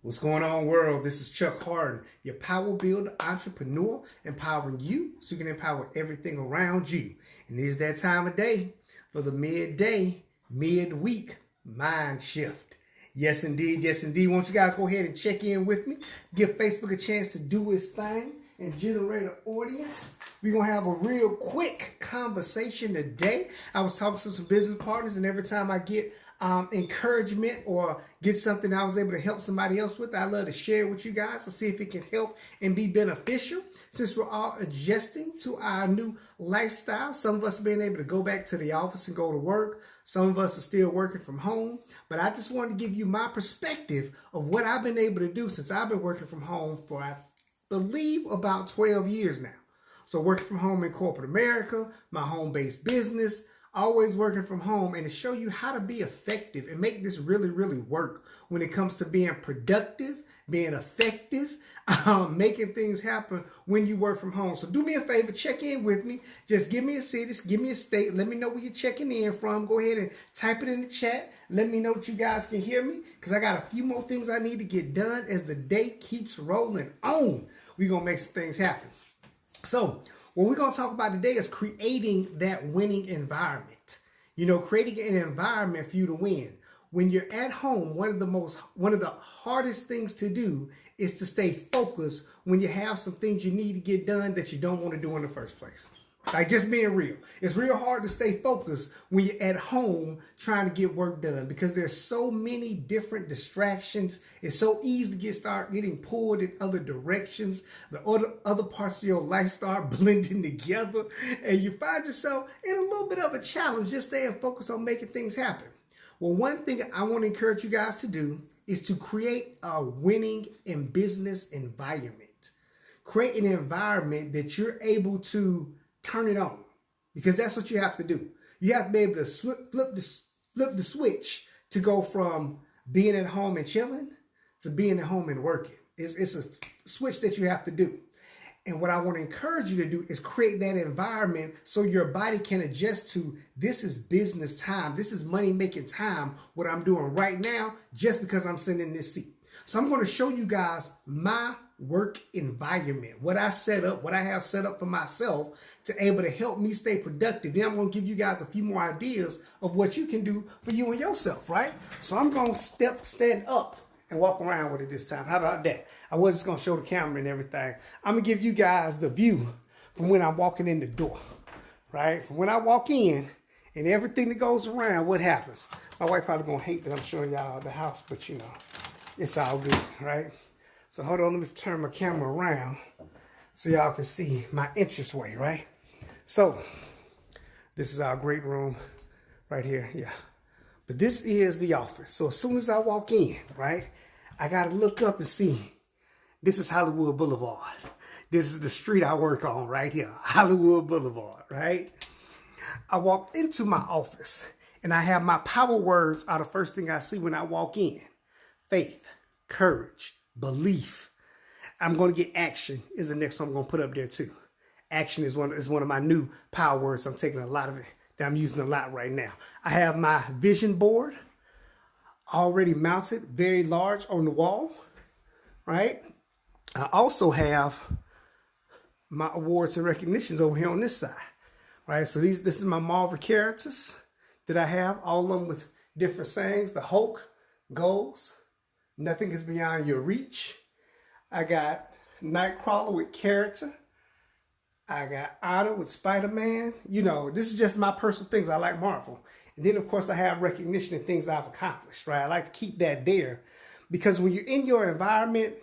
What's going on, world? This is Chuck Harden, your power builder, entrepreneur, empowering you so you can empower everything around you. And it is that time of day for the midday, midweek mind shift. Yes, indeed. Yes, indeed. Won't you guys go ahead and check in with me? Give Facebook a chance to do its thing and generate an audience. We're going to have a real quick conversation today. I was talking to some business partners, and every time I get encouragement or get something I was able to help somebody else with, I love to share with you guys to see if it can help and be beneficial. Since we're all adjusting to our new lifestyle, some of us have been able to go back to the office and go to work. Some of us are still working from home. But I just wanted to give you my perspective of what I've been able to do since I've been working from home for, I believe, about 12 years now. So working from home in corporate America, my home-based business, always working from home, and to show you how to be effective and make this really, really work when it comes to being productive, being effective, making things happen when you work from home. So do me a favor, check in with me. Just give me a city, give me a state. Let me know where you're checking in from. Go ahead and type it in the chat. Let me know that you guys can hear me, because I got a few more things I need to get done as the day keeps rolling on. We're going to make some things happen. So what we're going to talk about today is creating that winning environment. You know, creating an environment for you to win. When you're at home, one of the hardest things to do is to stay focused when you have some things you need to get done that you don't want to do in the first place. Like, just being real. It's real hard to stay focused when you're at home trying to get work done, because there's so many different distractions. It's so easy to start getting pulled in other directions. The other parts of your life start blending together, and you find yourself in a little bit of a challenge just staying focused on making things happen. Well, one thing I want to encourage you guys to do is to create a winning in business environment. Create an environment that you're able to turn it on, because that's what you have to do. You have to be able to flip the switch to go from being at home and chilling to being at home and working. It's a switch that you have to do. And what I want to encourage you to do is create that environment so your body can adjust to, this is business time. This is money making time, what I'm doing right now, just because I'm sitting in this seat. So I'm going to show you guys my work environment, what I set up, what I have set up for myself to able to help me stay productive. Then I'm going to give you guys a few more ideas of what you can do for you and yourself, right? So I'm going to stand up and walk around with it this time. How about that? I was just going to show the camera and everything. I'm going to give you guys the view from when I'm walking in the door, right? From when I walk in and everything that goes around, what happens? My wife probably going to hate that I'm showing y'all the house, but you know, it's all good, right? So hold on, let me turn my camera around so y'all can see my entranceway, right? So this is our great room right here, yeah. But this is the office. So as soon as I walk in, right, I got to look up and see, this is Hollywood Boulevard. This is the street I work on right here, Hollywood Boulevard, right? I walked into my office and I have my power words are the first thing I see when I walk in. Faith, courage, belief. I'm going to get action is the next one I'm going to put up there too. Action is one of my new power words. I'm taking a lot of it that I'm using a lot right now. I have my vision board already mounted, very large on the wall, right? I also have my awards and recognitions over here on this side, right? So this is my Marvel characters that I have, all of them with different sayings. The Hulk, goals, nothing is beyond your reach. I got Nightcrawler with character. I got Honor with Spider-Man. You know, this is just my personal things. I like Marvel. And then, of course, I have recognition and things I've accomplished, right? I like to keep that there, because when you're in your environment,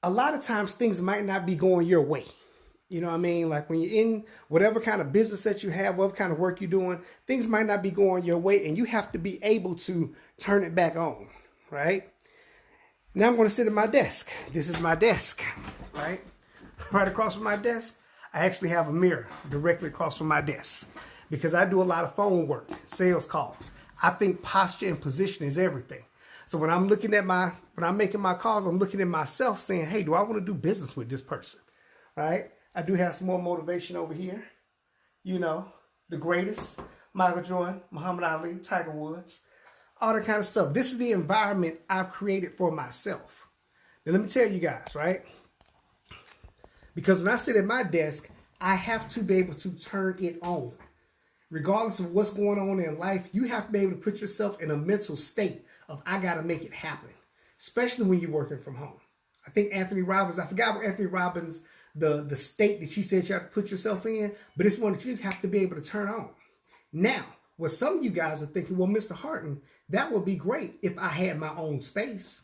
a lot of times things might not be going your way. You know what I mean? Like when you're in whatever kind of business that you have, whatever kind of work you're doing, things might not be going your way, and you have to be able to turn it back on, right? Now I'm going to sit at my desk. This is my desk, right? Right across from my desk, I actually have a mirror directly across from my desk, because I do a lot of phone work, sales calls. I think posture and position is everything. So when I'm making my calls, I'm looking at myself saying, hey, do I want to do business with this person, right? I do have some more motivation over here. You know, the greatest, Michael Jordan, Muhammad Ali, Tiger Woods. all that kind of stuff. This is the environment I've created for myself. Now, let me tell you guys, right? Because when I sit at my desk, I have to be able to turn it on. Regardless of what's going on in life, you have to be able to put yourself in a mental state of, I got to make it happen, especially when you're working from home. I think Anthony Robbins, I forgot what Anthony Robbins, the state that she said you have to put yourself in, but it's one that you have to be able to turn on. Now, what some of you guys are thinking, well, Mr. Harton, that would be great if I had my own space.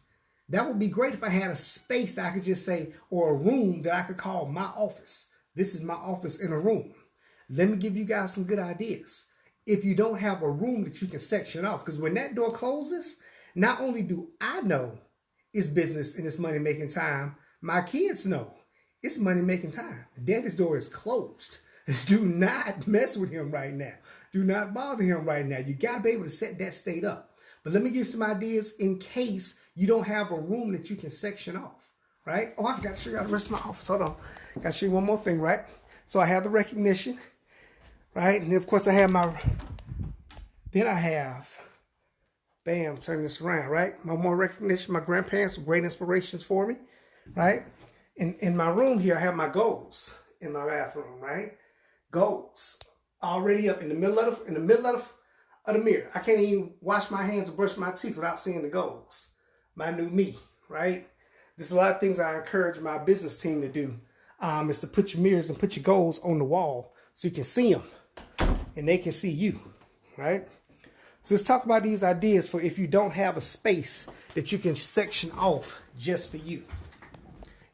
That would be great if I had a space that I could just say, or a room that I could call my office. This is my office in a room. Let me give you guys some good ideas. If you don't have a room that you can section off, because when that door closes, not only do I know it's business and it's money making time, my kids know it's money making time. Daddy's door is closed. Do not mess with him right now. Do not bother him right now. You got to be able to set that state up. But let me give you some ideas in case you don't have a room that you can section off, right? Oh, I forgot to show you the rest of my office. Hold on. Got to show you one more thing, right? So I have the recognition, right? And then, of course, I have bam, turn this around, right? My more recognition, my grandparents were great inspirations for me, right? In my room here, I have my goals in my bathroom, right? Goals already up in the middle of the mirror. I can't even wash my hands or brush my teeth without seeing the goals. My new me, right? There's a lot of things I encourage my business team to do. Is to put your mirrors and put your goals on the wall so you can see them and they can see you, right? So let's talk about these ideas for if you don't have a space that you can section off just for you.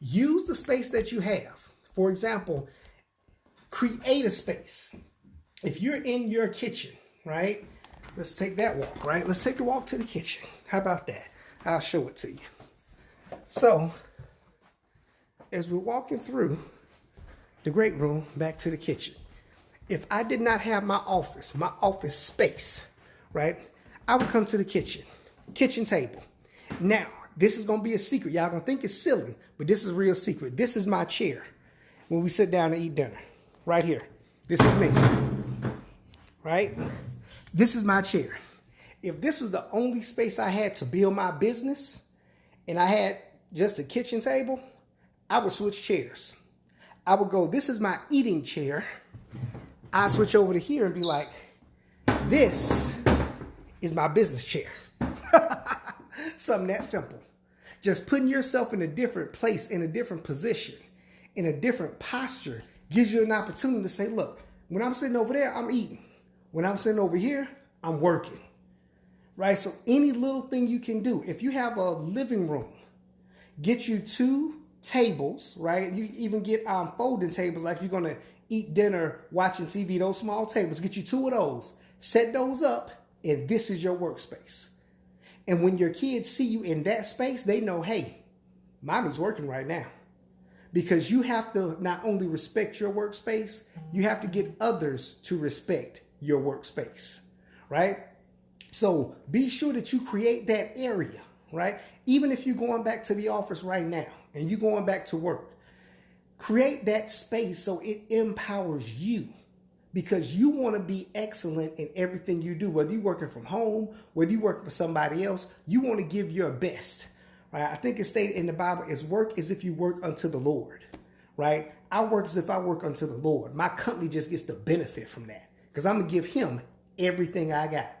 Use the space that you have. For example, create a space. If you're in your kitchen, right? Let's take that walk, right? Let's take the walk to the kitchen. How about that? I'll show it to you. So, as we're walking through the great room back to the kitchen, if I did not have my office space, right? I would come to the kitchen table. Now, this is going to be a secret. Y'all going to think it's silly, but this is a real secret. This is my chair when we sit down to eat dinner. Right here. This is me. Right? This is my chair. If this was the only space I had to build my business and I had just a kitchen table, I would switch chairs. I would go, this is my eating chair. I switch over to here and be like, this is my business chair. Something that simple. Just putting yourself in a different place, in a different position, in a different posture, gives you an opportunity to say, look, when I'm sitting over there, I'm eating. When I'm sitting over here, I'm working. Right? So any little thing you can do. If you have a living room, get you 2 tables, right? You even get folding tables like you're going to eat dinner, watching TV, those small tables. Get you 2 of those. Set those up, and this is your workspace. And when your kids see you in that space, they know, hey, mommy's working right now. Because you have to not only respect your workspace, you have to get others to respect your workspace, right? So be sure that you create that area, right? Even if you're going back to the office right now and you're going back to work, create that space so it empowers you. Because you want to be excellent in everything you do, whether you're working from home, whether you're working for somebody else, you want to give your best, right? I think it's stated in the Bible, is work as if you work unto the Lord, right? I work as if I work unto the Lord. My company just gets the benefit from that because I'm going to give him everything I got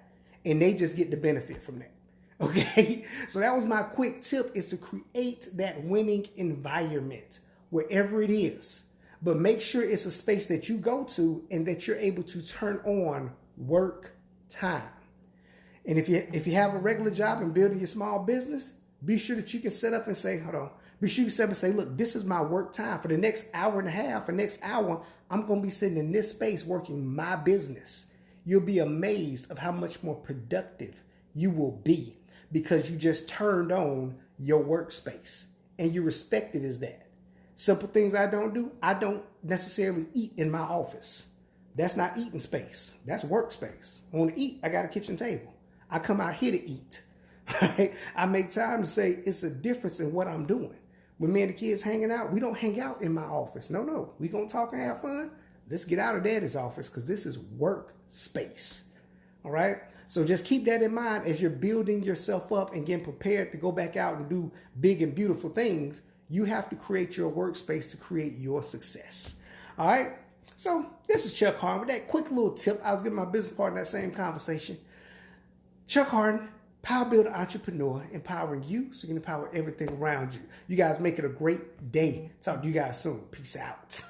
and they just get the benefit from that, okay? So that was my quick tip, is to create that winning environment wherever it is. But make sure it's a space that you go to and that you're able to turn on work time. And if you have a regular job and building your small business, be sure that you can set up and say, hold on. Be sure you set up and say, look, this is my work time. For the next hour and a half, the next hour, I'm going to be sitting in this space working my business. You'll be amazed of how much more productive you will be because you just turned on your workspace and you respect it as that. Simple things I don't do. I don't necessarily eat in my office. That's not eating space. That's workspace. I want to eat. I got a kitchen table. I come out here to eat. Right? I make time to say it's a difference in what I'm doing. When me and the kids hanging out, we don't hang out in my office. No. We gonna talk and have fun. Let's get out of daddy's office because this is work space. All right. So just keep that in mind as you're building yourself up and getting prepared to go back out and do big and beautiful things. You have to create your workspace to create your success. All right. So this is Chuck Harden with that quick little tip. I was giving my business partner that same conversation. Chuck Harden, Power Builder Entrepreneur, empowering you so you can empower everything around you. You guys make it a great day. Talk to you guys soon. Peace out.